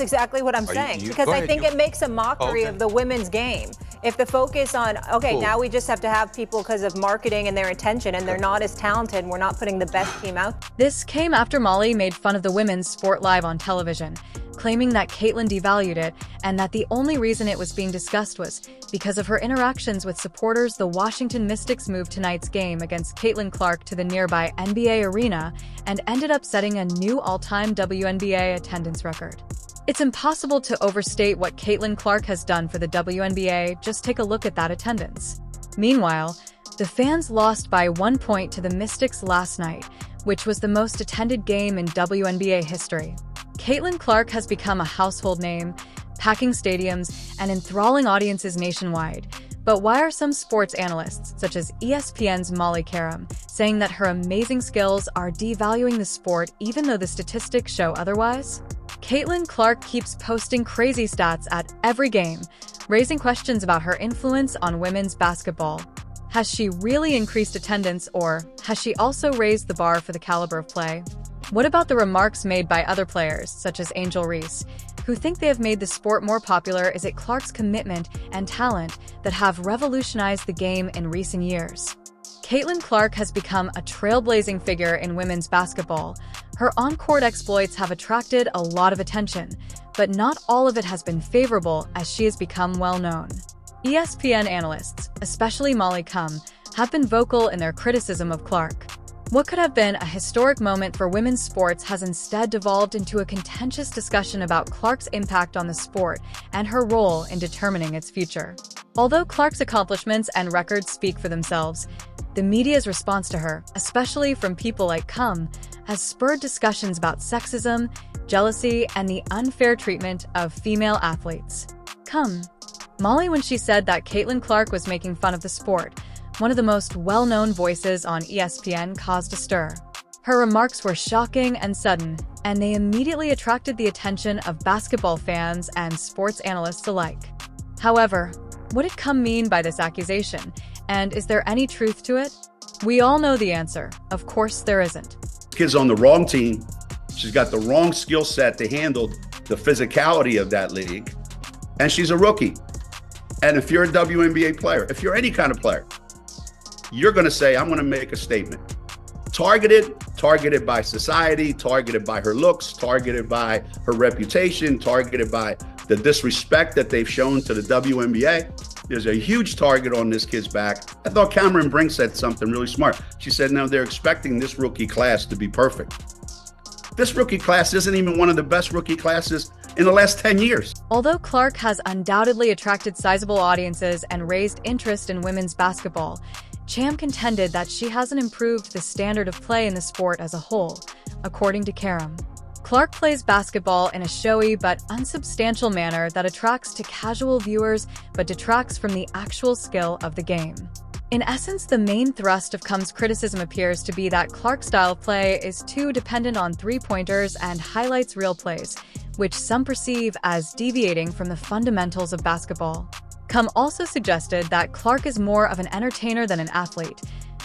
Exactly what I'm saying, because go I ahead. think it makes a mockery of the women's game. If the focus on, now we just have to have people because of marketing and their intention, and they're not as talented, and we're not putting the best team out. This came after Molly made fun of the women's sport live on television, claiming that Caitlin devalued it and that the only reason it was being discussed was because of her interactions with supporters. The Washington Mystics moved tonight's game against Caitlin Clark to the nearby NBA arena and ended up setting a new all-time WNBA attendance record. It's impossible to overstate what Caitlin Clark has done for the WNBA. Just take a look at that attendance. Meanwhile, the fans lost by 1 point to the Mystics last night, which was the most attended game in WNBA history. Caitlin Clark has become a household name, packing stadiums and enthralling audiences nationwide. But why are some sports analysts, such as ESPN's Molly Qerim, saying that her amazing skills are devaluing the sport even though the statistics show otherwise? Caitlin Clark keeps posting crazy stats at every game, raising questions about her influence on women's basketball. Has she really increased attendance, or has she also raised the bar for the caliber of play? What about the remarks made by other players, such as Angel Reese, who think they have made the sport more popular? Is it Clark's commitment and talent that have revolutionized the game in recent years? Caitlin Clark has become a trailblazing figure in women's basketball. Her on-court exploits have attracted a lot of attention, but not all of it has been favorable as she has become well-known. ESPN analysts, especially Molly Qerim, have been vocal in their criticism of Clark. What could have been a historic moment for women's sports has instead devolved into a contentious discussion about Clark's impact on the sport and her role in determining its future. Although Clark's accomplishments and records speak for themselves, the media's response to her, especially from people like Qerim, has spurred discussions about sexism, jealousy, and the unfair treatment of female athletes. Molly, when she said that Caitlin Clark was making fun of the sport, one of the most well-known voices on ESPN, caused a stir. Her remarks were shocking and sudden, and they immediately attracted the attention of basketball fans and sports analysts alike. However, what did Qerim mean by this accusation, and is there any truth to it? We all know the answer. Of course there isn't. Kid's on the wrong team. She's got the wrong skill set to handle the physicality of that league, and she's a rookie. And if you're a WNBA player, if you're any kind of player, you're going to say, I'm going to make a statement. Targeted by society, targeted by her looks, targeted by her reputation, targeted by the disrespect that they've shown to the WNBA. There's a huge target on this kid's back. I thought Cameron Brink said something really smart. She said, no, they're expecting this rookie class to be perfect. This rookie class isn't even one of the best rookie classes in the last 10 years. Although Clark has undoubtedly attracted sizable audiences and raised interest in women's basketball, Qerim contended that she hasn't improved the standard of play in the sport as a whole, according to Qerim. Clark plays basketball in a showy but unsubstantial manner that attracts to casual viewers but detracts from the actual skill of the game. In essence, the main thrust of Qerim's criticism appears to be that Clark's style of play is too dependent on three-pointers and highlights real plays, which some perceive as deviating from the fundamentals of basketball. Qerim also suggested that Clark is more of an entertainer than an athlete,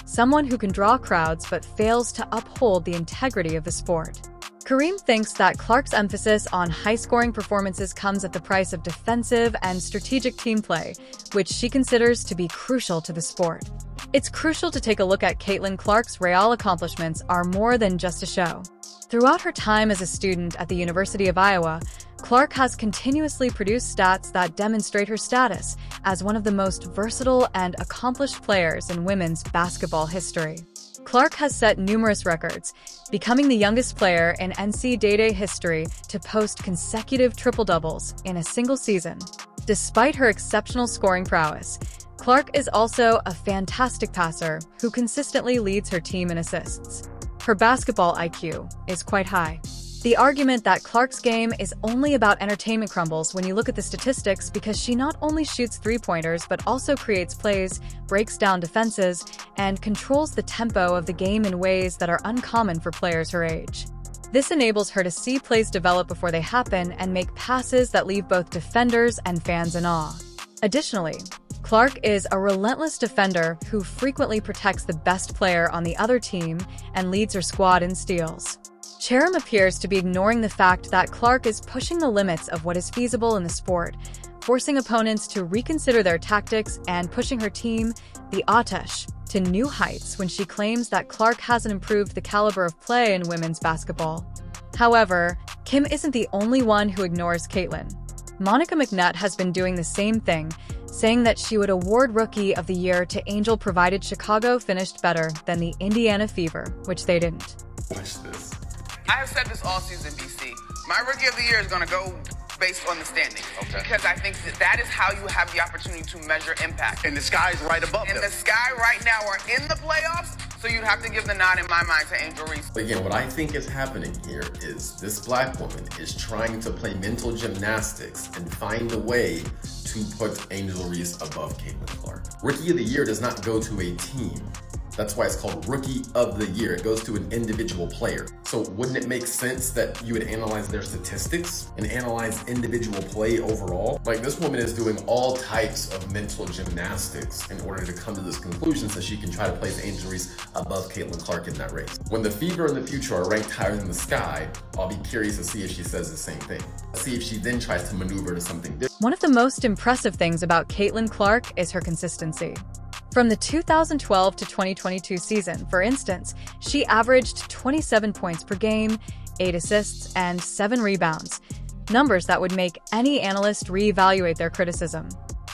someone who can draw crowds but fails to uphold the integrity of the sport. Qerim thinks that Clark's emphasis on high-scoring performances comes at the price of defensive and strategic team play, which she considers to be crucial to the sport. It's crucial to take a look at Caitlin Clark's real accomplishments are more than just a show. Throughout her time as a student at the University of Iowa, Clark has continuously produced stats that demonstrate her status as one of the most versatile and accomplished players in women's basketball history. Clark has set numerous records, becoming the youngest player in NCAA history to post consecutive triple-doubles in a single season. Despite her exceptional scoring prowess, Clark is also a fantastic passer who consistently leads her team in assists. Her basketball IQ is quite high. The argument that Clark's game is only about entertainment crumbles when you look at the statistics because she not only shoots three-pointers but also creates plays, breaks down defenses, and controls the tempo of the game in ways that are uncommon for players her age. This enables her to see plays develop before they happen and make passes that leave both defenders and fans in awe. Additionally, Clark is a relentless defender who frequently protects the best player on the other team and leads her squad in steals. Qerim appears to be ignoring the fact that Clark is pushing the limits of what is feasible in the sport, forcing opponents to reconsider their tactics and pushing her team, the Atesh, to new heights when she claims that Clark hasn't improved the caliber of play in women's basketball. However, Kim isn't the only one who ignores Caitlin. Monica McNutt has been doing the same thing, saying that she would award Rookie of the Year to Angel provided Chicago finished better than the Indiana Fever, which they didn't. Watch this. I have said this all season, BC. My Rookie of the Year is going to go based on the standings. Okay. Because I think that is how you have the opportunity to measure impact. And the sky's right above them. And the sky right now are in the playoffs, so you'd have to give the nod in my mind to Angel Reese. Again, what I think is happening here is this black woman is trying to play mental gymnastics and find a way to put Angel Reese above Caitlin Clark. Rookie of the Year does not go to a team. That's why it's called Rookie of the Year. It goes to an individual player. So wouldn't it make sense that you would analyze their statistics and analyze individual play overall? Like, this woman is doing all types of mental gymnastics in order to come to this conclusion so she can try to place Angel Reese above Caitlin Clark in that race. When the Fever and the Future are ranked higher than the Sky, I'll be curious to see if she says the same thing. See if she then tries to maneuver to something different. One of the most impressive things about Caitlin Clark is her consistency. From the 2012 to 2022 season, for instance, she averaged 27 points per game, 8 assists, and 7 rebounds, numbers that would make any analyst reevaluate their criticism.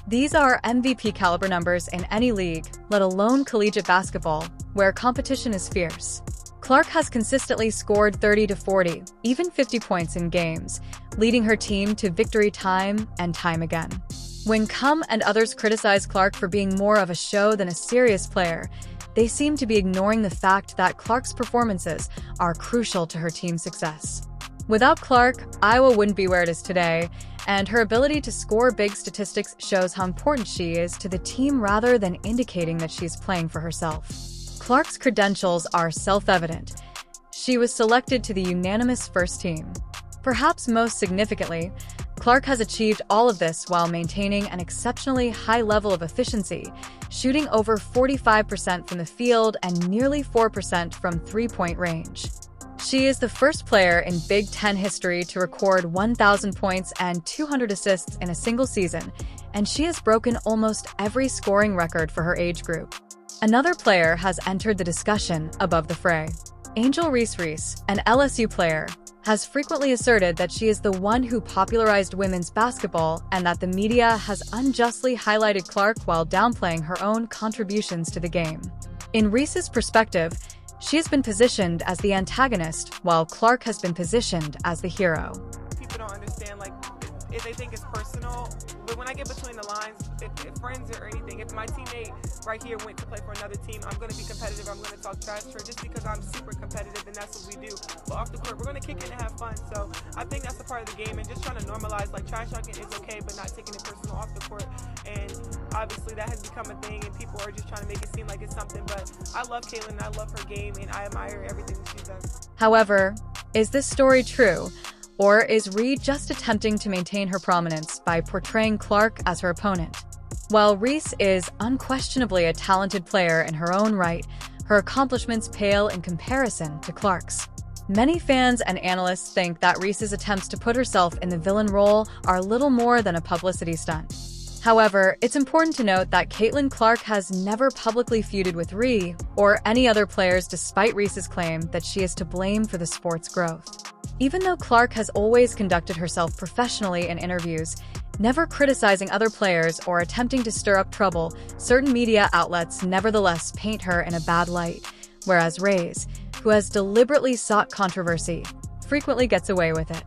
These are MVP-caliber numbers in any league, let alone collegiate basketball, where competition is fierce. Clark has consistently scored 30 to 40, even 50 points in games, leading her team to victory time and time again. When Cum and others criticize Clark for being more of a show than a serious player, they seem to be ignoring the fact that Clark's performances are crucial to her team's success. Without Clark, Iowa wouldn't be where it is today, and her ability to score big statistics shows how important she is to the team rather than indicating that she's playing for herself. Clark's credentials are self-evident. She was selected to the unanimous first team. Perhaps most significantly, Clark has achieved all of this while maintaining an exceptionally high level of efficiency, shooting over 45% from the field and nearly 4% from three-point range. She is the first player in Big Ten history to record 1,000 points and 200 assists in a single season, and she has broken almost every scoring record for her age group. Another player has entered the discussion above the fray. Angel Reese, an LSU player, has frequently asserted that she is the one who popularized women's basketball and that the media has unjustly highlighted Clark while downplaying her own contributions to the game. In Reese's perspective, she has been positioned as the antagonist, while Clark has been positioned as the hero. People don't understand, like, if they think it's personal, but when I get between the lines, if friends or anything, if my teammate right here went to play for another team, I'm going to be competitive, I'm going to talk trash to her just because I'm super competitive and that's what we do. But off the court, we're going to kick it and have fun. So I think that's a part of the game, and just trying to normalize, like, trash talking is okay, but not taking it personal off the court. And obviously that has become a thing, and people are just trying to make it seem like it's something. But I love Caitlin, and I love her game, and I admire everything that she does. However, is this story true? Or is Reed just attempting to maintain her prominence by portraying Clark as her opponent? While Reese is unquestionably a talented player in her own right, her accomplishments pale in comparison to Clark's. Many fans and analysts think that Reese's attempts to put herself in the villain role are little more than a publicity stunt. However, it's important to note that Caitlin Clark has never publicly feuded with Ree or any other players, despite Reese's claim that she is to blame for the sport's growth. Even though Clark has always conducted herself professionally in interviews, never criticizing other players or attempting to stir up trouble, certain media outlets nevertheless paint her in a bad light, whereas Reyes, who has deliberately sought controversy, frequently gets away with it.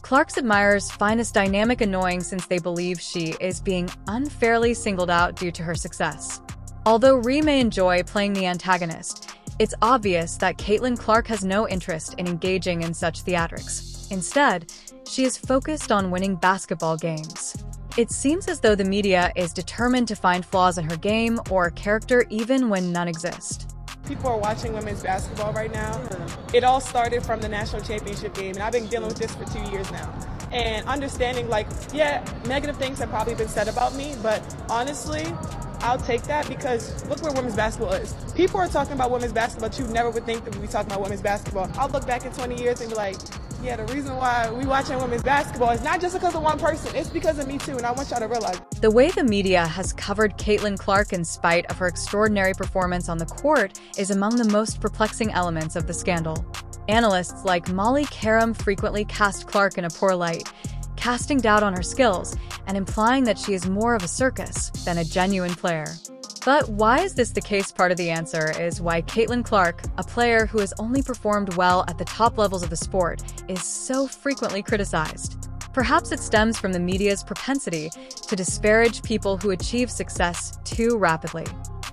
Clark's admirers find this dynamic annoying since they believe she is being unfairly singled out due to her success. Although Ree may enjoy playing the antagonist, it's obvious that Caitlin Clark has no interest in engaging in such theatrics. Instead, she is focused on winning basketball games. It seems as though the media is determined to find flaws in her game or character even when none exist. People are watching women's basketball right now. It all started from the national championship game, and I've been dealing with this for 2 years now. and understanding, like, yeah, negative things have probably been said about me, but honestly, I'll take that because look where women's basketball is. People are talking about women's basketball, but you never would think that we'd be talking about women's basketball. I'll look back in 20 years and be like, yeah, the reason why we watching women's basketball is not just because of one person, it's because of me too, and I want y'all to realize. The way the media has covered Caitlin Clark in spite of her extraordinary performance on the court is among the most perplexing elements of the scandal. Analysts like Molly Qerim frequently cast Clark in a poor light, casting doubt on her skills and implying that she is more of a circus than a genuine player. But why is this the case? Part of the answer is why Caitlin Clark, a player who has only performed well at the top levels of the sport, is so frequently criticized. Perhaps it stems from the media's propensity to disparage people who achieve success too rapidly.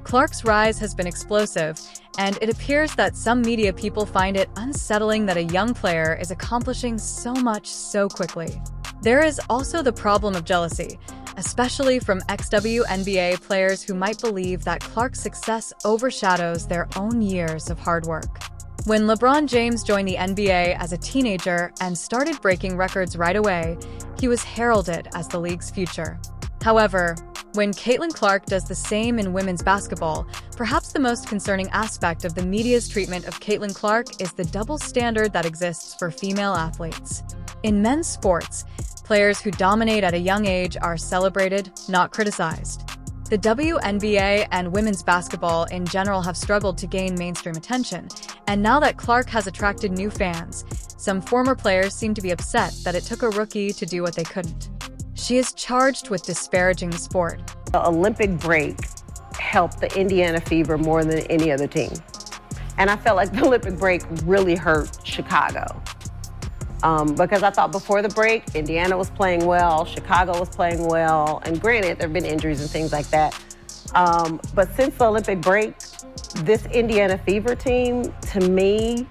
Clark's rise has been explosive, and it appears that some media people find it unsettling that a young player is accomplishing so much so quickly. There is also the problem of jealousy, especially from ex-WNBA players who might believe that Clark's success overshadows their own years of hard work. When LeBron James joined the NBA as a teenager and started breaking records right away, he was heralded as the league's future. However, when Caitlin Clark does the same in women's basketball, perhaps the most concerning aspect of the media's treatment of Caitlin Clark is the double standard that exists for female athletes. In men's sports, players who dominate at a young age are celebrated, not criticized. The WNBA and women's basketball in general have struggled to gain mainstream attention, and now that Clark has attracted new fans, some former players seem to be upset that it took a rookie to do what they couldn't. She is charged with disparaging the sport. The Olympic break helped the Indiana Fever more than any other team. And I felt like the Olympic break really hurt Chicago. Because I thought before the break, Indiana was playing well, Chicago was playing well, and granted, there have been injuries and things like that. But since the Olympic break, this Indiana Fever team, to me,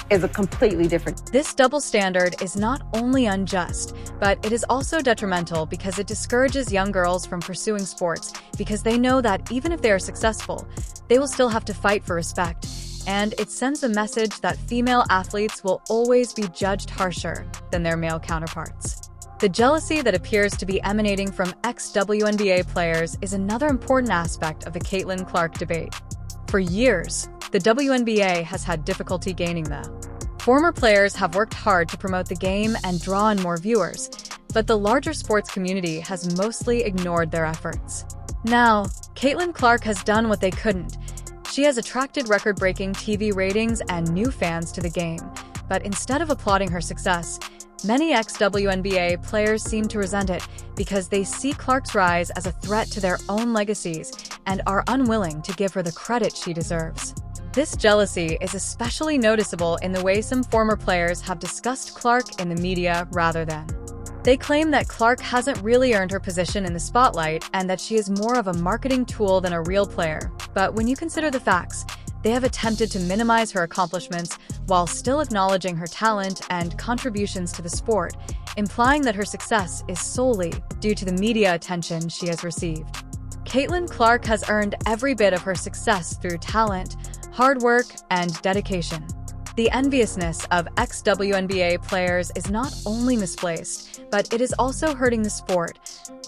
is a completely different. This double standard is not only unjust, but it is also detrimental because it discourages young girls from pursuing sports because they know that even if they are successful, they will still have to fight for respect. And it sends a message that female athletes will always be judged harsher than their male counterparts. The jealousy that appears to be emanating from ex-WNBA players is another important aspect of the Caitlin Clark debate. For years, the WNBA has had difficulty gaining the. Former players have worked hard to promote the game and draw in more viewers, but the larger sports community has mostly ignored their efforts. Now, Caitlin Clark has done what they couldn't. She has attracted record-breaking TV ratings and new fans to the game, but instead of applauding her success, many ex-WNBA players seem to resent it because they see Clark's rise as a threat to their own legacies and are unwilling to give her the credit she deserves. This jealousy is especially noticeable in the way some former players have discussed Clark in the media rather than. They claim that Clark hasn't really earned her position in the spotlight and that she is more of a marketing tool than a real player. But when you consider the facts, they have attempted to minimize her accomplishments while still acknowledging her talent and contributions to the sport, implying that her success is solely due to the media attention she has received. Caitlin Clark has earned every bit of her success through talent, hard work, and dedication. The enviousness of ex-WNBA players is not only misplaced, but it is also hurting the sport.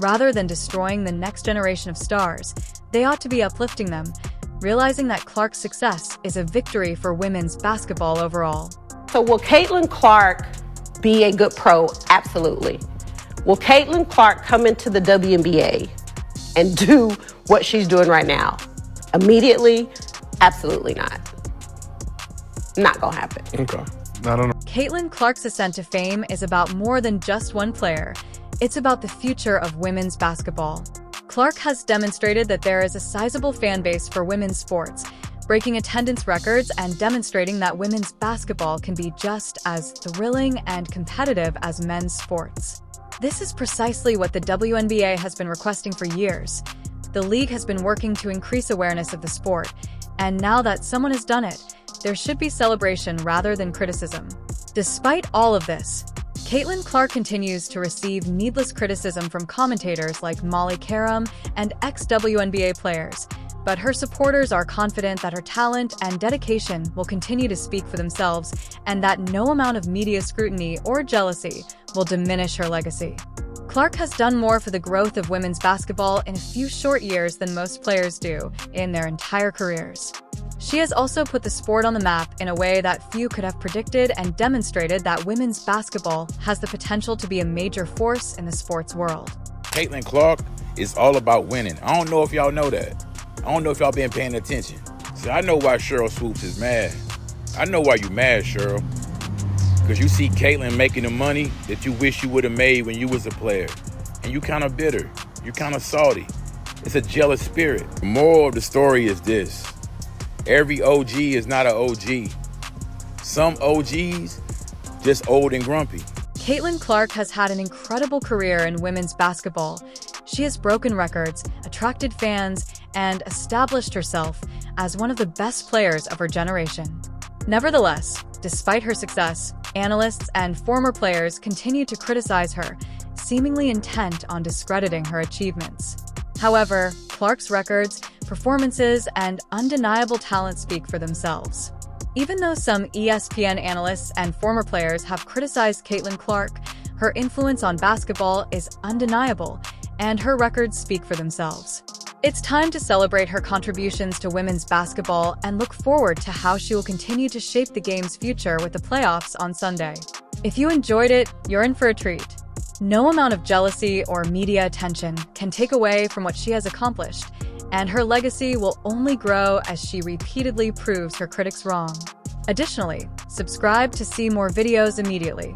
Rather than destroying the next generation of stars, they ought to be uplifting them, realizing that Clark's success is a victory for women's basketball overall. So will Caitlin Clark be a good pro? Absolutely. Will Caitlin Clark come into the WNBA and do what she's doing right now? Immediately? Absolutely not. Not gonna happen. Okay. I don't know. Caitlin Clark's ascent to fame is about more than just one player. It's about the future of women's basketball. Clark has demonstrated that there is a sizable fan base for women's sports, breaking attendance records and demonstrating that women's basketball can be just as thrilling and competitive as men's sports. This is precisely what the WNBA has been requesting for years. The league has been working to increase awareness of the sport, and now that someone has done it, there should be celebration rather than criticism. Despite all of this, Caitlin Clark continues to receive needless criticism from commentators like Molly Qerim and ex-WNBA players, But her supporters are confident that her talent and dedication will continue to speak for themselves and that no amount of media scrutiny or jealousy will diminish her legacy. Clark has done more for the growth of women's basketball in a few short years than most players do in their entire careers. She has also put the sport on the map in a way that few could have predicted and demonstrated that women's basketball has the potential to be a major force in the sports world. Caitlin Clark is all about winning. I don't know if y'all know that. I don't know if y'all been paying attention. See, I know why Cheryl Swoops is mad. I know why you mad, Cheryl. Because you see Caitlin making the money that you wish you would have made when you was a player. And you kind of bitter. You kind of salty. It's a jealous spirit. The moral of the story is this. Every OG is not an OG. Some OGs just old and grumpy. Caitlin Clark has had an incredible career in women's basketball. She has broken records, attracted fans, and established herself as one of the best players of her generation. Nevertheless, despite her success, analysts and former players continue to criticize her, seemingly intent on discrediting her achievements. However, Clark's records, performances, and undeniable talent speak for themselves. Even though some ESPN analysts and former players have criticized Caitlin Clark, her influence on basketball is undeniable, and her records speak for themselves. It's time to celebrate her contributions to women's basketball and look forward to how she will continue to shape the game's future with the playoffs on Sunday. If you enjoyed it, you're in for a treat. No amount of jealousy or media attention can take away from what she has accomplished, and her legacy will only grow as she repeatedly proves her critics wrong. Additionally, subscribe to see more videos immediately.